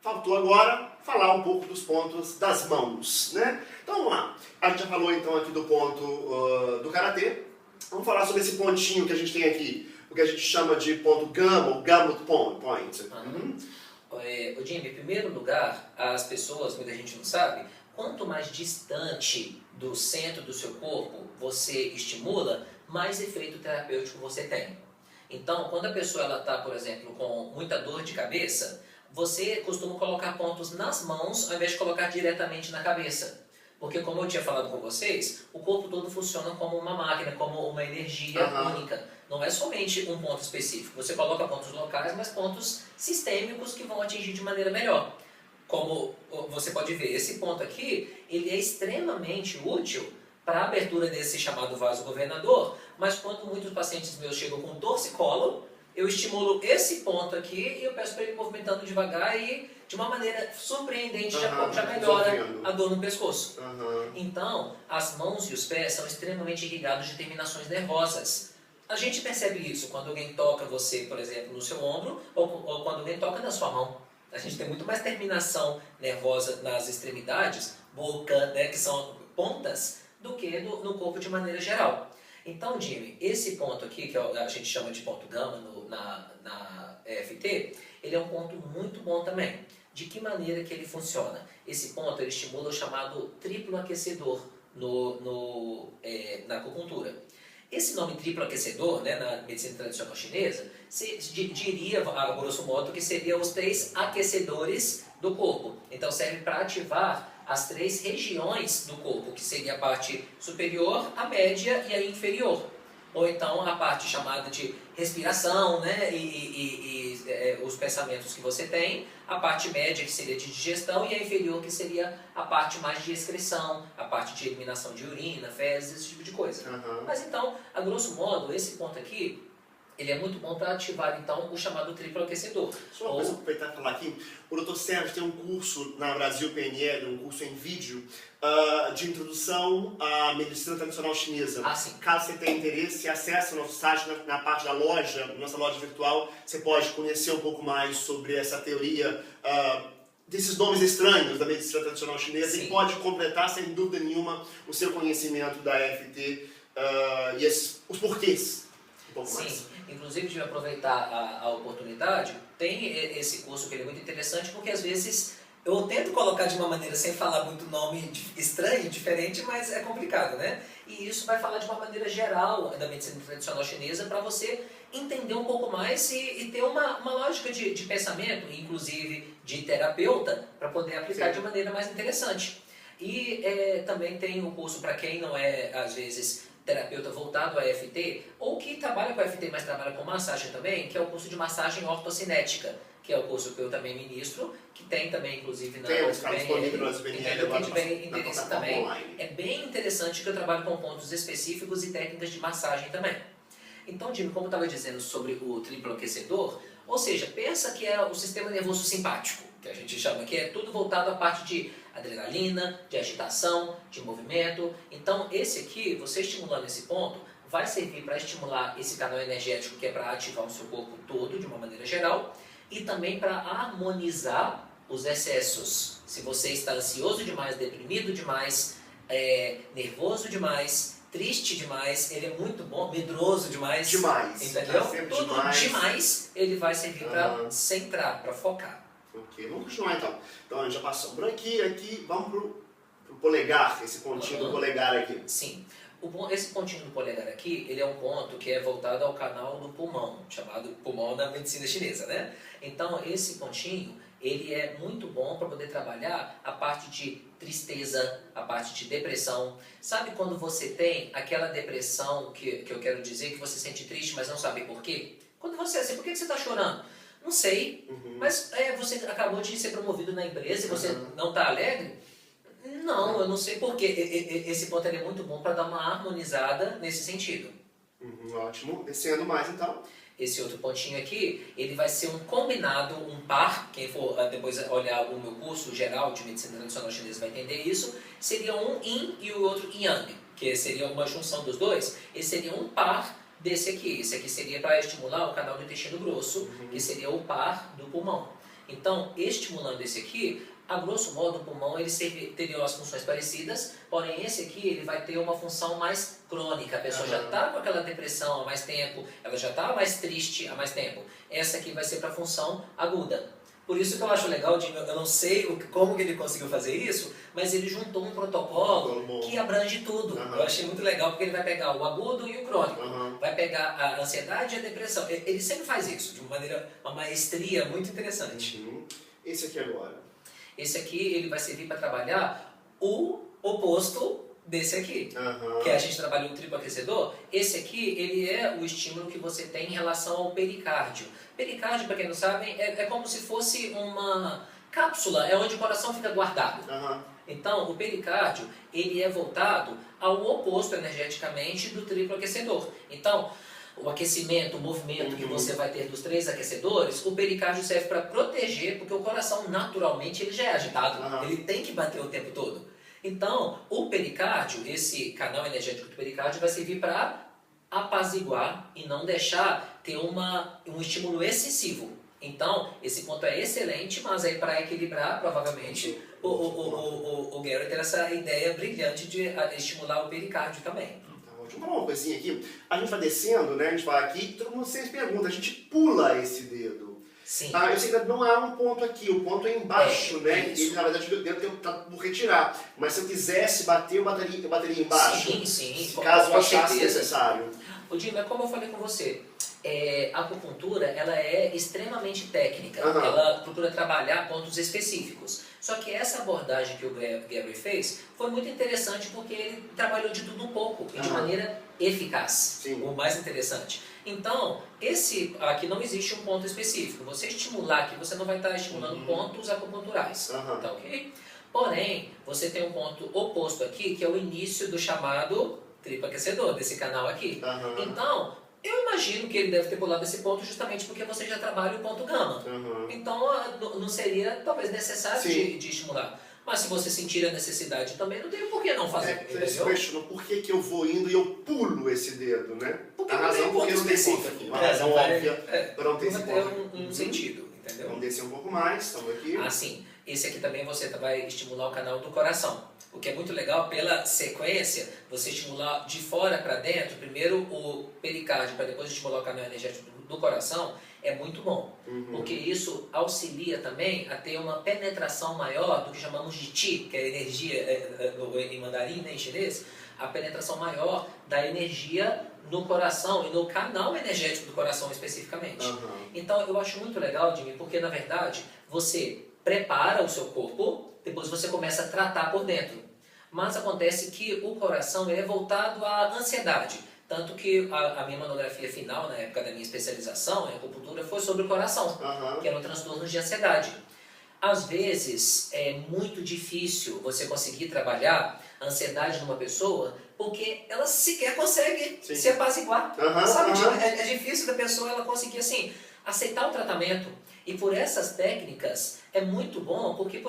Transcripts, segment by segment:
faltou agora falar um pouco dos pontos das mãos, né? Então vamos lá. A gente já falou então aqui do ponto do Karatê. Vamos falar sobre esse pontinho que a gente tem aqui, o que a gente chama de ponto gama, ou Gamut Point. Jimmy, em primeiro lugar, as pessoas, muita gente não sabe, quanto mais distante do centro do seu corpo você estimula, mais efeito terapêutico você tem. Então, quando a pessoa está, por exemplo, com muita dor de cabeça, você costuma colocar pontos nas mãos ao invés de colocar diretamente na cabeça. Porque, como eu tinha falado com vocês, o corpo todo funciona como uma máquina, como uma energia única. Não é somente um ponto específico. Você coloca pontos locais, mas pontos sistêmicos que vão atingir de maneira melhor. Como você pode ver, esse ponto aqui, ele é extremamente útil para a abertura desse chamado vaso governador, mas quando muitos pacientes meus chegam com torcicolo, eu estimulo esse ponto aqui e eu peço para ele movimentando devagar e de uma maneira surpreendente já melhora a dor no pescoço. Então, as mãos e os pés são extremamente irrigados de terminações nervosas. A gente percebe isso quando alguém toca você, por exemplo, no seu ombro ou quando alguém toca na sua mão. A gente tem muito mais terminação nervosa nas extremidades, boca, né, que são pontas, do que no corpo de maneira geral. Então, Jimmy, esse ponto aqui, que a gente chama de ponto gama na EFT, ele é um ponto muito bom também. De que maneira que ele funciona? Esse ponto ele estimula o chamado triplo aquecedor na acupuntura. Esse nome triplo aquecedor, né, na medicina tradicional chinesa, se diria, a grosso modo, que seriam os 3 aquecedores do corpo. Então serve para ativar as 3 regiões do corpo, que seria a parte superior, a média e a inferior. Ou então a parte chamada de respiração, né, os pensamentos que você tem, a parte média que seria de digestão e a inferior que seria a parte mais de excreção, a parte de eliminação de urina, fezes, esse tipo de coisa. Mas então, a grosso modo, esse ponto aqui, ele é muito bom para ativar então o chamado triplo aquecedor. Só uma coisa, aproveitar e falar aqui, o Dr. Sérgio tem um curso na Brasil PNL, um curso em vídeo, de introdução à medicina tradicional chinesa. Caso você tenha interesse, acesse o nosso site na parte da loja, nossa loja virtual, você pode conhecer um pouco mais sobre essa teoria, desses nomes estranhos da medicina tradicional chinesa. E pode completar, sem dúvida nenhuma, o seu conhecimento da EFT e os porquês. Um pouco mais. Inclusive, de aproveitar a oportunidade, tem esse curso que ele é muito interessante, porque às vezes eu tento colocar de uma maneira sem falar muito nome estranho, diferente, mas é complicado, né? E isso vai falar de uma maneira geral da medicina tradicional chinesa para você entender um pouco mais e ter uma lógica de pensamento, inclusive de terapeuta, para poder aplicar de maneira mais interessante. E também tem o curso para quem não é, às vezes, terapeuta voltado a EFT, ou que trabalha com EFT, mas trabalha com massagem também, que é o curso de massagem ortocinética, que é o curso que eu também ministro, que tem também, inclusive, na interesse também. É bem interessante que eu trabalho com pontos específicos e técnicas de massagem também. Então, Jimmy, como eu estava dizendo sobre o triplo aquecedor, ou seja, pensa que é o sistema nervoso simpático, que a gente chama, que é tudo voltado à parte de adrenalina, de agitação, de movimento. Então, esse aqui, você estimulando esse ponto, vai servir para estimular esse canal energético, que é para ativar o seu corpo todo, de uma maneira geral, e também para harmonizar os excessos. Se você está ansioso demais, deprimido demais, nervoso demais, triste demais, ele é muito bom, medroso demais. Entendeu? Tudo demais, ele vai servir para centrar, para focar. Ok, vamos continuar então. Então a gente já passou por aqui, vamos pro polegar, esse pontinho do polegar aqui. Sim. Esse pontinho do polegar aqui, ele é um ponto que é voltado ao canal do pulmão, chamado pulmão da medicina chinesa, né? Então, esse pontinho, ele é muito bom para poder trabalhar a parte de tristeza, a parte de depressão. Sabe quando você tem aquela depressão que eu quero dizer, que você se sente triste, mas não sabe por quê? Quando você assim, por que você está chorando? Não sei, mas você acabou de ser promovido na empresa e você não está alegre? Não, eu não sei porquê. Esse ponto é muito bom para dar uma harmonizada nesse sentido. Ótimo. Descendo mais então. Esse outro pontinho aqui, ele vai ser um combinado, um par, quem for depois olhar o meu curso geral de medicina tradicional chinesa vai entender isso, seria um yin e o outro yang, que seria uma junção dos dois. Esse seria um par desse aqui. Esse aqui seria para estimular o canal do intestino grosso, que seria o par do pulmão. Então, estimulando esse aqui, a grosso modo, o pulmão ele teria as funções parecidas, porém esse aqui ele vai ter uma função mais crônica. A pessoa já está com aquela depressão há mais tempo, ela já está mais triste há mais tempo. Essa aqui vai ser para a função aguda. Por isso que eu acho legal, eu não sei como que ele conseguiu fazer isso, mas ele juntou um protocolo que abrange tudo. Eu achei muito legal porque ele vai pegar o agudo e o crônico, vai pegar a ansiedade e a depressão. Ele sempre faz isso de uma maestria muito interessante. Esse aqui agora? Esse aqui ele vai servir para trabalhar o oposto desse aqui, que a gente trabalhou no triplo aquecedor. Esse aqui ele é o estímulo que você tem em relação ao pericárdio. Pericárdio, para quem não sabe, é como se fosse uma cápsula, é onde o coração fica guardado. Então, o pericárdio ele é voltado ao oposto energeticamente do triplo aquecedor. Então, o aquecimento, o movimento que você vai ter dos 3 aquecedores, o pericárdio serve para proteger, porque o coração naturalmente ele já é agitado, ele tem que bater o tempo todo. Então, o pericárdio, esse canal energético do pericárdio vai servir para apaziguar e não deixar ter um estímulo excessivo. Então, esse ponto é excelente, mas aí para equilibrar, provavelmente, o Gary tem essa ideia brilhante de estimular o pericárdio também. Deixa eu falar uma coisinha aqui. A gente vai descendo, né? A gente vai aqui, todo mundo sempre pergunta, a gente pula esse dedo. Sim. Eu sei que não há um ponto aqui, o ponto é embaixo, né? Ele, na verdade, o dedo está por retirar. Mas se eu quisesse bater, eu bateria embaixo. Sim. Caso eu achasse necessário. O Jim, como eu falei com você, a acupuntura ela é extremamente técnica. Ela procura trabalhar pontos específicos. Só que essa abordagem que o Gary fez foi muito interessante porque ele trabalhou de tudo um pouco e de maneira eficaz. O mais interessante. Então, aqui não existe um ponto específico. Você estimular aqui, você não vai estar estimulando pontos acupunturais. Tá ok? Porém, você tem um ponto oposto aqui, que é o início do chamado triplo aquecedor, desse canal aqui. Então, eu imagino que ele deve ter pulado esse ponto justamente porque você já trabalha o ponto gama. Então, não seria talvez necessário de estimular. Mas se você sentir a necessidade também, não tem por que não fazer. Você questionou por que eu vou indo e eu pulo esse dedo, né? Porque a razão porque não tem ponto aqui. Uma razão óbvia para não ter esse ponto. Um sentido, entendeu? Vamos descer um pouco mais, estamos aqui. Sim. Esse aqui também você vai estimular o canal do coração. O que é muito legal, pela sequência, você estimular de fora para dentro, primeiro o pericárdio, para depois estimular o canal energético do coração, é muito bom. Porque isso auxilia também a ter uma penetração maior do que chamamos de Qi, que é a energia em mandarim, né, em chinês, a penetração maior da energia no coração e no canal energético do coração especificamente. Então eu acho muito legal, Jimmy, porque na verdade você prepara o seu corpo, depois você começa a tratar por dentro. Mas acontece que o coração ele é voltado à ansiedade. Tanto que a minha monografia final, na época da minha especialização em acupuntura, foi sobre o coração, que eram transtornos de ansiedade. Às vezes é muito difícil você conseguir trabalhar a ansiedade numa pessoa porque ela sequer consegue se apaziguar. Sabe? É difícil da pessoa ela conseguir assim, aceitar o tratamento. E por essas técnicas é muito bom, porque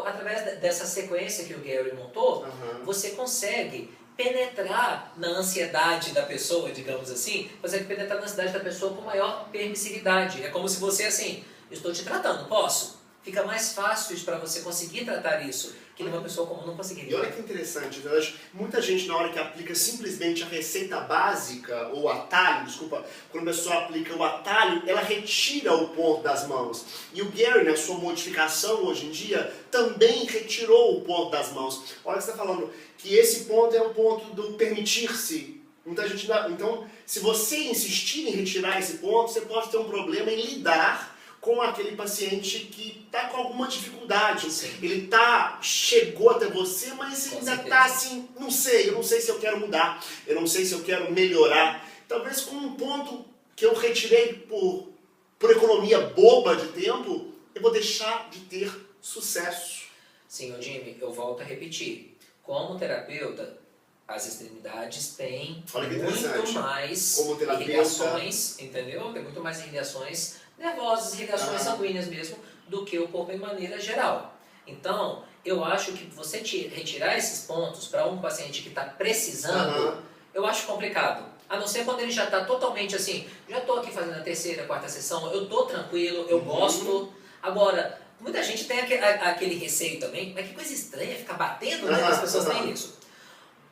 através dessa sequência que o Gary montou, você consegue penetrar na ansiedade da pessoa, digamos assim, consegue penetrar na ansiedade da pessoa com maior permissividade. É como se você, assim, eu estou te tratando, posso? Fica mais fácil para você conseguir tratar isso, que uma pessoa comum não conseguiria. E olha que interessante, muita gente na hora que aplica simplesmente a receita básica, ou atalho, desculpa, quando a pessoa aplica o atalho, ela retira o ponto das mãos. E o Gary, na sua modificação hoje em dia, também retirou o ponto das mãos. Olha o que você está falando, que esse ponto é o ponto do permitir-se. Muita gente então, se você insistir em retirar esse ponto, você pode ter um problema em lidar com aquele paciente que está com alguma dificuldade. Ele chegou até você, mas ainda está assim, eu não sei se eu quero mudar, eu não sei se eu quero melhorar. Talvez com um ponto que eu retirei por economia boba de tempo, eu vou deixar de ter sucesso. Sim, Jimmy, eu volto a repetir. Como terapeuta, as extremidades têm muito mais irrigações, entendeu? Tem muito mais irrigações nervosas, irrigações sanguíneas mesmo, do que o corpo em maneira geral. Então, eu acho que você retirar esses pontos para um paciente que está precisando, eu acho complicado. A não ser quando ele já está totalmente assim, já estou aqui fazendo a terceira, quarta sessão, eu estou tranquilo, eu gosto. Agora, muita gente tem aquele receio também, mas que coisa estranha ficar batendo, né? As pessoas têm isso.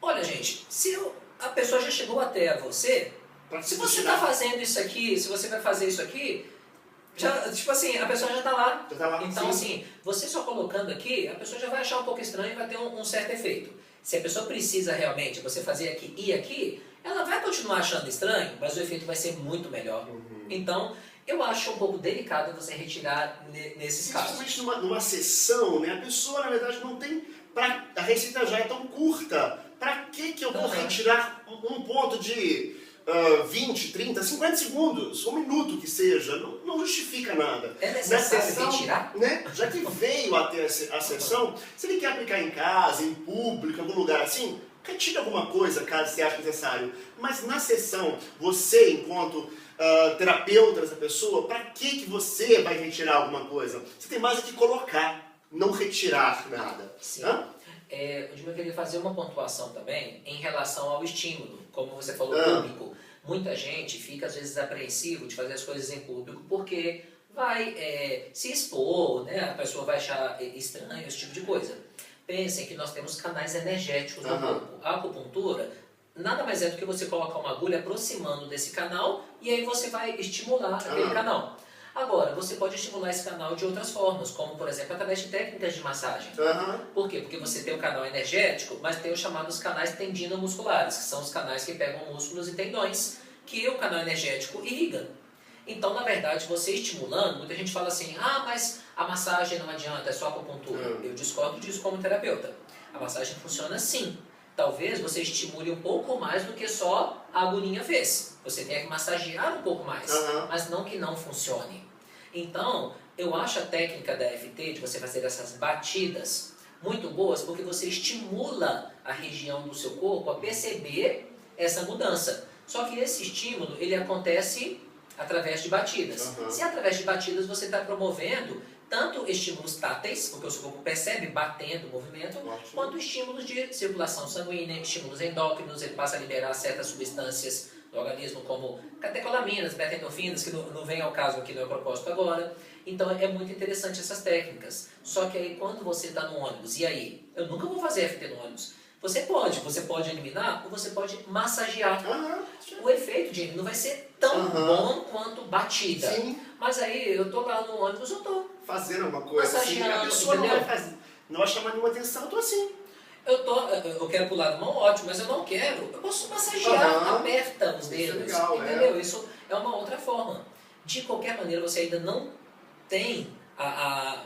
Olha, gente, se a pessoa já chegou até você, se você está fazendo isso aqui, se você vai fazer isso aqui, já, tipo assim, a pessoa já está lá. Então, assim, você só colocando aqui, a pessoa já vai achar um pouco estranho e vai ter um certo efeito. Se a pessoa precisa realmente você fazer aqui e aqui, ela vai continuar achando estranho, mas o efeito vai ser muito melhor. Então, eu acho um pouco delicado você retirar nesses casos. Principalmente numa sessão, né? A pessoa, na verdade, não tem... A receita já é tão curta. Para que eu vou retirar um ponto de 20, 30, 50 segundos, 1 minuto que seja? Não justifica nada. É necessário retirar? Né? Já que veio até a sessão, se ele quer aplicar em casa, em público, em algum lugar assim, retire alguma coisa, caso você ache necessário. Mas na sessão, você, enquanto terapeuta dessa pessoa, para que você vai retirar alguma coisa? Você tem mais o que colocar, não retirar nada. Sim. Eu queria fazer uma pontuação também em relação ao estímulo. Como você falou, público. Muita gente fica, às vezes, apreensivo de fazer as coisas em público porque vai se expor, né? A pessoa vai achar estranho, esse tipo de coisa. Pensem que nós temos canais energéticos no corpo. A acupuntura nada mais é do que você colocar uma agulha aproximando desse canal e aí você vai estimular aquele canal. Agora, você pode estimular esse canal de outras formas, como, por exemplo, através de técnicas de massagem. Por quê? Porque você tem o canal energético, mas tem os chamados canais tendinomusculares, que são os canais que pegam músculos e tendões, que o canal energético irriga. Então, na verdade, você estimulando, muita gente fala assim, mas a massagem não adianta, é só acupuntura. Eu discordo disso como terapeuta. A massagem funciona sim. Talvez você estimule um pouco mais do que só a agulhinha fez. Você tem que massagear um pouco mais, mas não que não funcione. Então, eu acho a técnica da EFT, de você fazer essas batidas, muito boas, porque você estimula a região do seu corpo a perceber essa mudança. Só que esse estímulo, ele acontece através de batidas. Se através de batidas você está promovendo tanto estímulos táteis, porque o seu corpo percebe batendo o movimento, quanto estímulos de circulação sanguínea, estímulos endócrinos, ele passa a liberar certas substâncias do organismo, como catecolaminas, beta-endorfinas, que não vem ao caso aqui, não é o propósito agora. Então é muito interessante essas técnicas. Só que aí quando você está no ônibus, e aí? Eu nunca vou fazer FT no ônibus. Você pode eliminar ou você pode massagear. O efeito, Jimmy, não vai ser tão bom quanto batida. Mas aí eu tô lá no ônibus, eu tô fazendo alguma coisa assim, a pessoa não vai chamar nenhuma atenção, eu tô assim. Eu quero pular de mão, ótimo, mas eu não quero. Eu posso massagear, aperta os dedos, legal, entendeu? Isso é uma outra forma. De qualquer maneira, você ainda não tem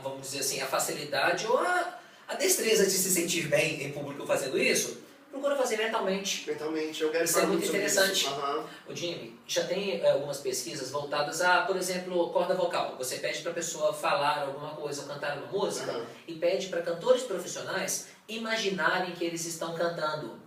vamos dizer assim, a facilidade ou a destreza de se sentir bem em público fazendo isso. Procura fazer mentalmente. Eu quero isso é muito interessante. O Jimmy, já tem algumas pesquisas voltadas a, por exemplo, corda vocal. Você pede para a pessoa falar alguma coisa ou cantar uma música e pede para cantores profissionais imaginarem que eles estão cantando.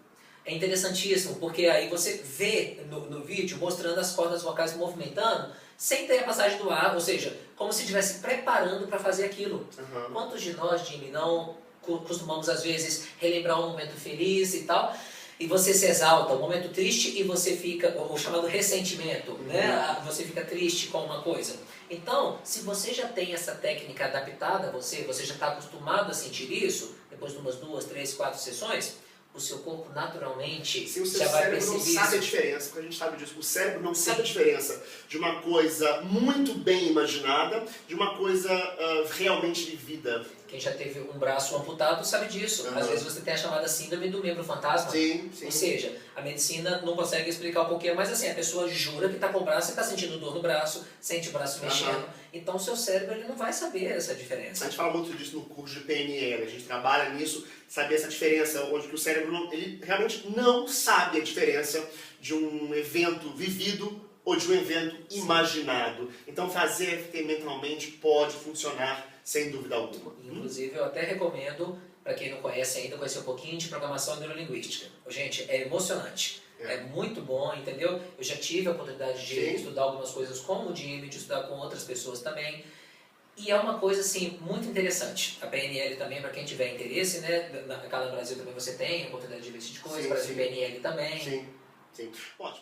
É interessantíssimo, porque aí você vê no vídeo mostrando as cordas vocais movimentando sem ter a passagem do ar, ou seja, como se estivesse preparando para fazer aquilo. Quantos de nós, Jimmy, não costumamos às vezes relembrar um momento feliz e tal, e você se exalta, um momento triste e você fica, o chamado ressentimento, né? Você fica triste com uma coisa. Então, se você já tem essa técnica adaptada a você já está acostumado a sentir isso, depois de umas 2, 3, 4 sessões, o seu corpo naturalmente já vai perceber isso. O cérebro não sabe a diferença, porque a gente sabe disso. O cérebro não sabe a diferença de uma coisa muito bem imaginada de uma coisa realmente vivida. Quem já teve um braço amputado sabe disso. Às vezes você tem a chamada síndrome do membro fantasma. Ou seja, a medicina não consegue explicar o porquê, mas assim, a pessoa jura que está com o braço e está sentindo dor no braço, sente o braço mexendo. Então o seu cérebro ele não vai saber essa diferença. A gente fala muito disso no curso de PNL, a gente trabalha nisso, saber essa diferença, onde que o cérebro ele realmente não sabe a diferença de um evento vivido ou de um evento imaginado. Então fazer FT mentalmente pode funcionar sem dúvida alguma. Inclusive eu até recomendo, para quem não conhece ainda, conhecer um pouquinho de programação neurolinguística. Gente, é emocionante. É muito bom, entendeu? Eu já tive a oportunidade de estudar algumas coisas com o Jimmy, de estudar com outras pessoas também. E é uma coisa, assim, muito interessante. A PNL também, para quem tiver interesse, né? Na Cala Brasil também você tem a oportunidade de ver esse tipo de coisa, Brasil PNL também. Ótimo.